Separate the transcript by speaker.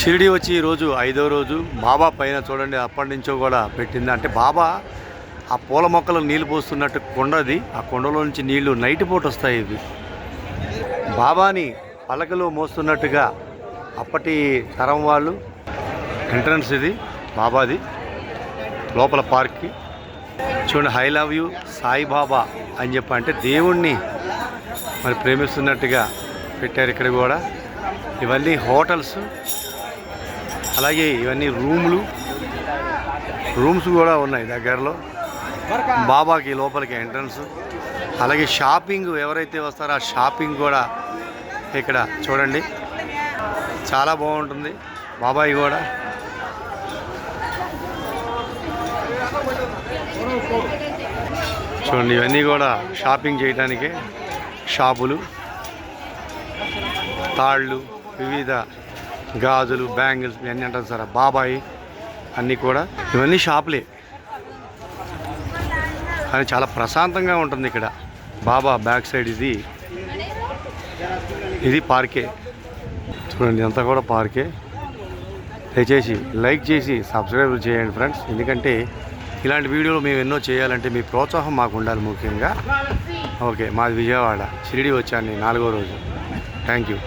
Speaker 1: షిరిడి వచ్చి ఈరోజు 5వ రోజు. బాబా పైన చూడండి అప్పటి నుంచో కూడా పెట్టింది. అంటే బాబా ఆ పూల మొక్కలకు నీళ్లు పోస్తున్నట్టు కొండది. ఆ కొండలో నుంచి నీళ్లు నైట్ పూట వస్తాయి. ఇవి బాబాని పలకలో మోస్తున్నట్టుగా అప్పటి తరం వాళ్ళు. ఎంట్రన్స్ ఇది బాబాది. లోపల పార్క్కి చూడండి ఐ లవ్ యూ సాయిబాబా అని చెప్పి, అంటే దేవుణ్ణి మరి ప్రేమిస్తున్నట్టుగా పెట్టారు. ఇక్కడ కూడా ఇవన్నీ హోటల్స్, అలాగే ఇవన్నీ రూమ్స్ కూడా ఉన్నాయి దగ్గరలో. బాబాకి లోపలికి ఎంట్రన్స్, అలాగే షాపింగ్ ఎవరైతే వస్తారో ఆ షాపింగ్ కూడా ఇక్కడ చూడండి చాలా బాగుంటుంది. బాబాయి కూడా చూడండి ఇవన్నీ కూడా షాపింగ్ చేయడానికే షాపులు, తాళ్ళు, వివిధ గాజులు, బ్యాంగిల్స్ ఇవన్నీ అంటారు సార్ బాబాయి అన్నీ కూడా ఇవన్నీ షాపులే. కానీ చాలా ప్రశాంతంగా ఉంటుంది ఇక్కడ. బాబా బ్యాక్ సైడ్ ఇది పార్కే. చూడండి అంతా కూడా పార్కే. దయచేసి లైక్ చేసి సబ్స్క్రైబ్ చేయండి ఫ్రెండ్స్. ఎందుకంటే ఇలాంటి వీడియోలు మేము ఎన్నో చేయాలంటే మీ ప్రోత్సాహం మాకు ఉండాలి ముఖ్యంగా. ఓకే, మాది విజయవాడ. షిరిడి వచ్చాను 4వ రోజు. Thank you.